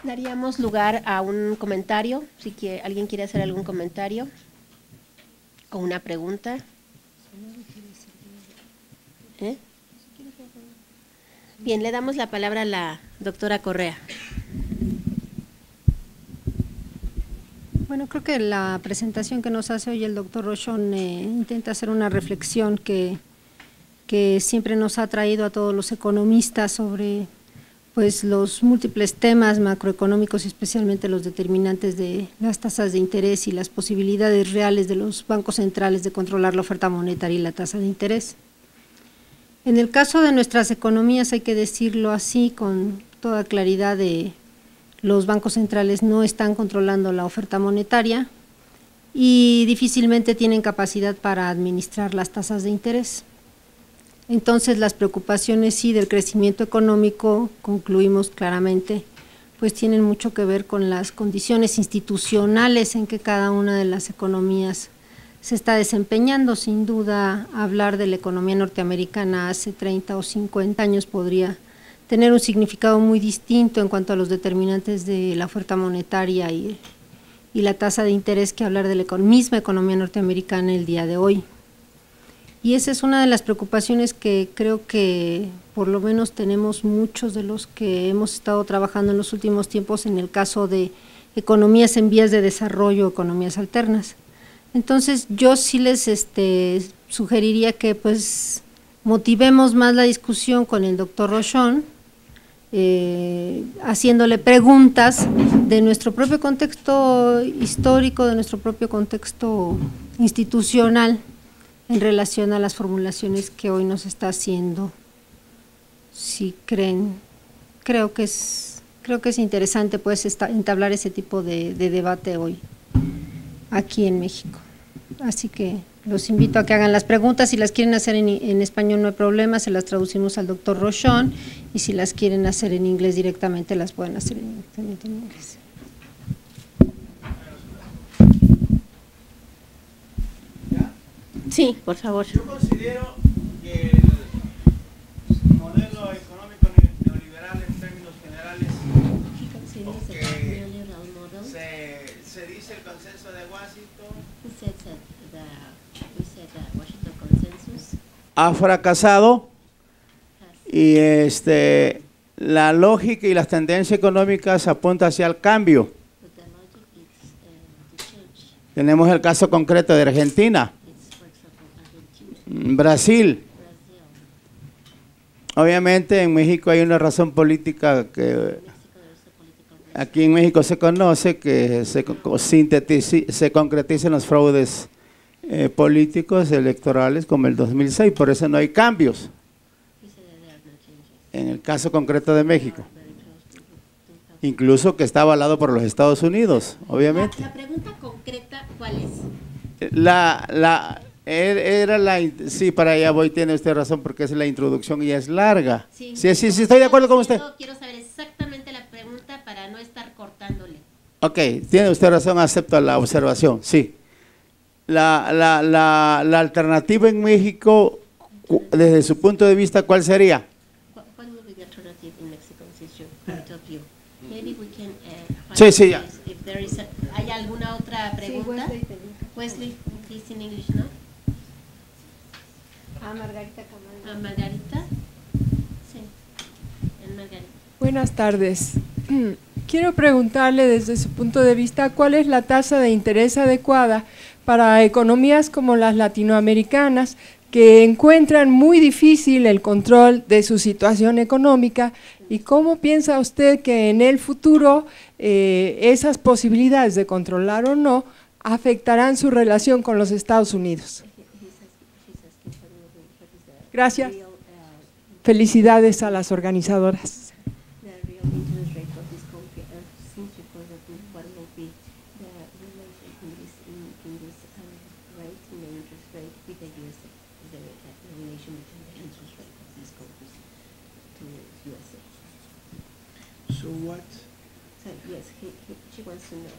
Daríamos lugar a un comentario, si alguien quiere hacer algún comentario o una pregunta. Bien, le damos la palabra a la doctora Correa. Bueno, creo que la presentación que nos hace hoy el doctor Rochón intenta hacer una reflexión que siempre nos ha traído a todos los economistas sobre pues los múltiples temas macroeconómicos y especialmente los determinantes de las tasas de interés y las posibilidades reales de los bancos centrales de controlar la oferta monetaria y la tasa de interés. En el caso de nuestras economías, hay que decirlo así con toda claridad, los bancos centrales no están controlando la oferta monetaria y difícilmente tienen capacidad para administrar las tasas de interés. Entonces, las preocupaciones sí del crecimiento económico, concluimos claramente, pues tienen mucho que ver con las condiciones institucionales en que cada una de las economías se está desempeñando. Sin duda, hablar de la economía norteamericana hace 30 o 50 años podría tener un significado muy distinto en cuanto a los determinantes de la oferta monetaria y la tasa de interés que hablar de la misma economía norteamericana el día de hoy. Y esa es una de las preocupaciones que creo que por lo menos tenemos muchos de los que hemos estado trabajando en los últimos tiempos en el caso de economías en vías de desarrollo, economías alternas. Entonces yo sí les sugeriría que pues motivemos más la discusión con el doctor Rochón, haciéndole preguntas de nuestro propio contexto histórico, de nuestro propio contexto institucional, en relación a las formulaciones que hoy nos está haciendo. Si creen, creo que es interesante pues entablar ese tipo de debate hoy aquí en México. Así que los invito a que hagan las preguntas. Si las quieren hacer en español no hay problema, se las traducimos al doctor Rochón, y si las quieren hacer en inglés directamente las pueden hacer directamente en inglés. Sí, por favor. Yo considero que el modelo económico neoliberal en términos generales, se dice el consenso de Washington, ha fracasado y la lógica y las tendencias económicas apuntan hacia el cambio. Tenemos el caso concreto de Argentina, Brasil. Obviamente en México hay una razón política que aquí en México se conoce, que se concretizan los fraudes políticos electorales como el 2006, por eso no hay cambios en el caso concreto de México, incluso que está avalado por los Estados Unidos, obviamente. La pregunta concreta, ¿cuál es? Sí, para allá voy, tiene usted razón, porque es la introducción y es larga. Sí, estoy de acuerdo con usted. Quiero saber exactamente la pregunta para no estar cortándole. Ok, tiene usted razón, acepto la observación, sí. La alternativa en México, desde su punto de vista, ¿cuál sería? What would be the alternative in Mexico, since your point of view? Maybe we can Sí, ya. ¿Hay alguna otra pregunta? Sí, Wesley, please in English, ¿no? Margarita. Margarita. Sí, Margarita. Buenas tardes. Quiero preguntarle desde su punto de vista cuál es la tasa de interés adecuada para economías como las latinoamericanas, que encuentran muy difícil el control de su situación económica, y cómo piensa usted que en el futuro esas posibilidades de controlar o no afectarán su relación con los Estados Unidos. Gracias. Felicidades a las organizadoras. So what? So yes, she wants to know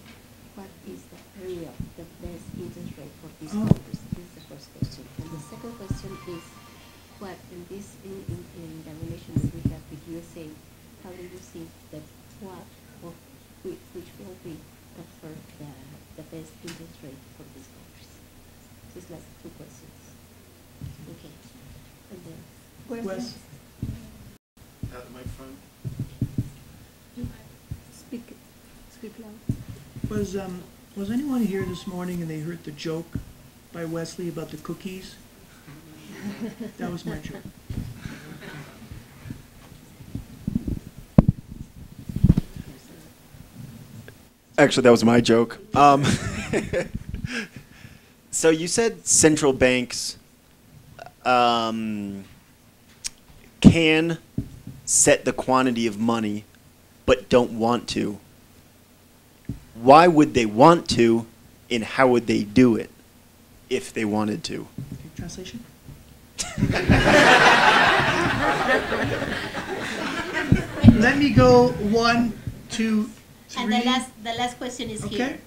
what is the best interest rate for these countries. This is the first question. And the second question is, what in the relation that we have with USA, how do you see that swap of which will be offer the best interest rate for these countries? These last two questions. Okay. And then Wes? At my front. Speak loud. Was anyone here this morning and they heard the joke by Wesley about the cookies? That was my joke. Actually, that was my joke. So you said central banks can set the quantity of money, but don't want to. Why would they want to, and how would they do it if they wanted to? Okay, translation? Let me go 1, 2, 3. And the last question is Okay. here.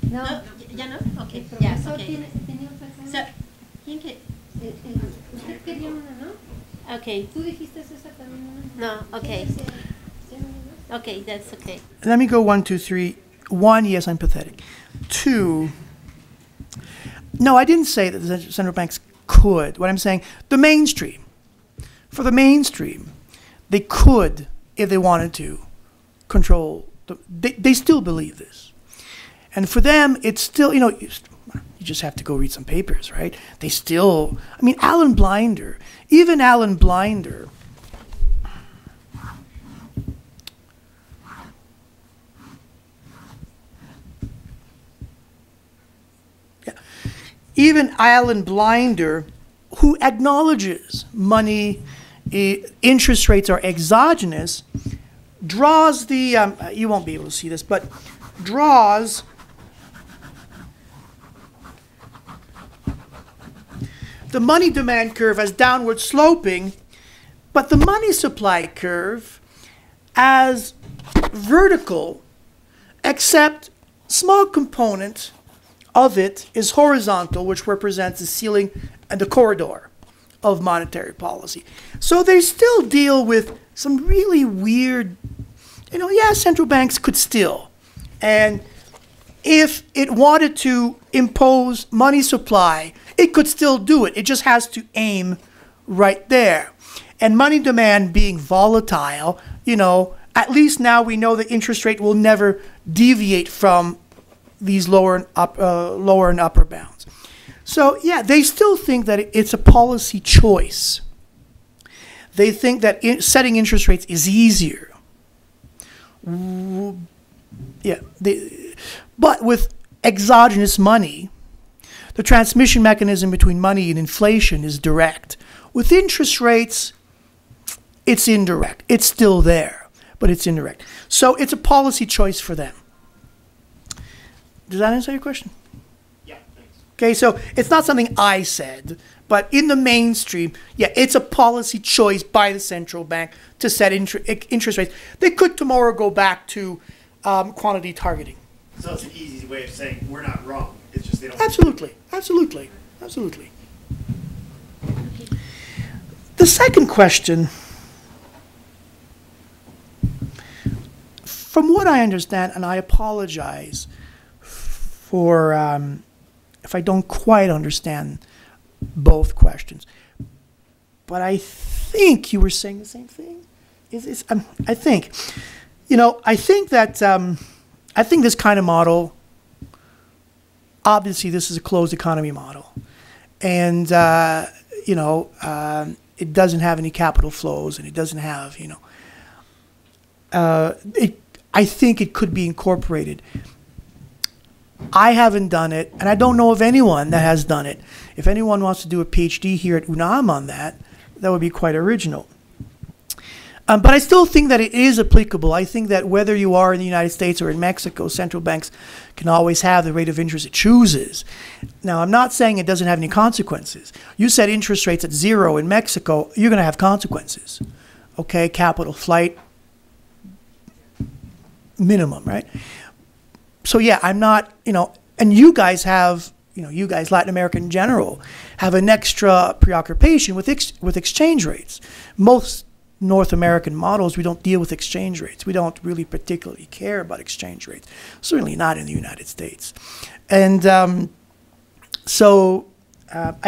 No. ¿Ya no? Okay. El Yeah, profesor okay. tenía otra cosa. So, ¿quién que? Usted quería una, ¿no? Okay. Tú dijiste esa también, ¿no? No, okay. ¿Quién decía? Okay, that's okay. Let me go 1, 2, 3. 1, yes, I'm pathetic. 2, no, I didn't say that the central banks could. What I'm saying, the mainstream. For the mainstream, they could, if they wanted to, control. They still believe this. And for them, it's still, you just have to go read some papers, right? They still, I mean, even Alan Blinder, who acknowledges money, interest rates are exogenous, draws the, you won't be able to see this, but draws the money demand curve as downward sloping, but the money supply curve as vertical, except small component of it is horizontal, which represents the ceiling and the corridor of monetary policy. So they still deal with some really weird, central banks could still. And if it wanted to impose money supply, it could still do it. It just has to aim right there. And money demand being volatile, at least now we know the interest rate will never deviate from these lower and upper bounds. So yeah, they still think that it's a policy choice. They think that setting interest rates is easier. Yeah, but with exogenous money, the transmission mechanism between money and inflation is direct. With interest rates, it's indirect. It's still there, but it's indirect. So it's a policy choice for them. Does that answer your question? Yeah, thanks. Okay, so it's not something I said, but in the mainstream, yeah, it's a policy choice by the central bank to set interest rates. They could tomorrow go back to quantity targeting. So it's an easy way of saying we're not wrong. It's just they don't. Absolutely. The second question, from what I understand, and I apologize for if I don't quite understand both questions, but I think you were saying the same thing. I think that I think this kind of model. Obviously, this is a closed economy model, and it doesn't have any capital flows, and it doesn't have I think it could be incorporated. I haven't done it, and I don't know of anyone that has done it. If anyone wants to do a PhD here at UNAM on that, that would be quite original. But I still think that it is applicable. I think that whether you are in the United States or in Mexico, central banks can always have the rate of interest it chooses. Now, I'm not saying it doesn't have any consequences. You set interest rates at 0 in Mexico, you're going to have consequences. Okay, capital flight, minimum, right? So yeah, I'm not, and you guys have, you guys, Latin America in general, have an extra preoccupation with exchange rates. Most North American models, we don't deal with exchange rates. We don't really particularly care about exchange rates, certainly not in the United States. And I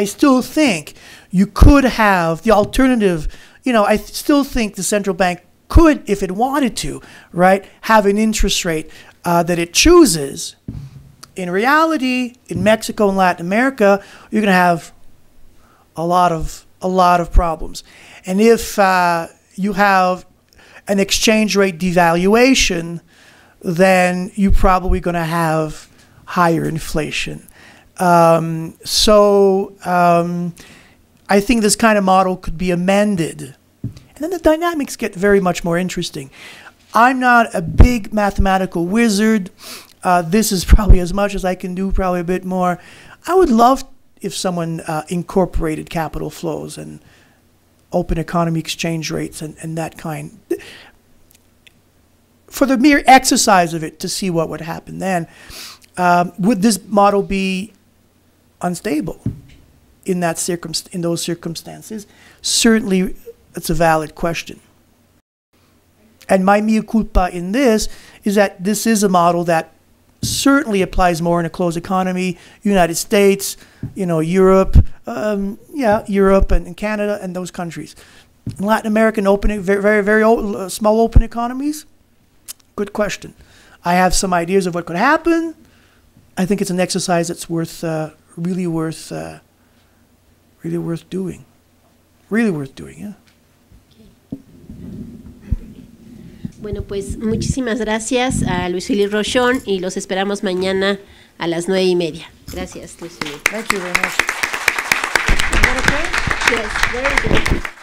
still think you could have the alternative. I still think the central bank could, if it wanted to, right, have an interest rate that it chooses. In reality, in Mexico and Latin America, you're going to have a lot of problems. And if you have an exchange rate devaluation, then you're probably going to have higher inflation. I think this kind of model could be amended. And then the dynamics get very much more interesting. I'm not a big mathematical wizard. This is probably as much as I can do, probably a bit more. I would love if someone incorporated capital flows and open economy exchange rates and that kind, for the mere exercise of it, to see what would happen then. Would this model be unstable in those circumstances? Certainly, it's a valid question. And my mea culpa in this is that this is a model that certainly applies more in a closed economy, United States, Europe, Europe and Canada and those countries. In Latin American open, very, very small open economies, good question. I have some ideas of what could happen. I think it's an exercise that's really worth doing. Really worth doing, yeah. Bueno, pues muchísimas gracias a Luis Felipe Rochón y los esperamos mañana a las 9:30. Gracias, Luis Felipe. Thank you very much. Is that okay? Yes, very good.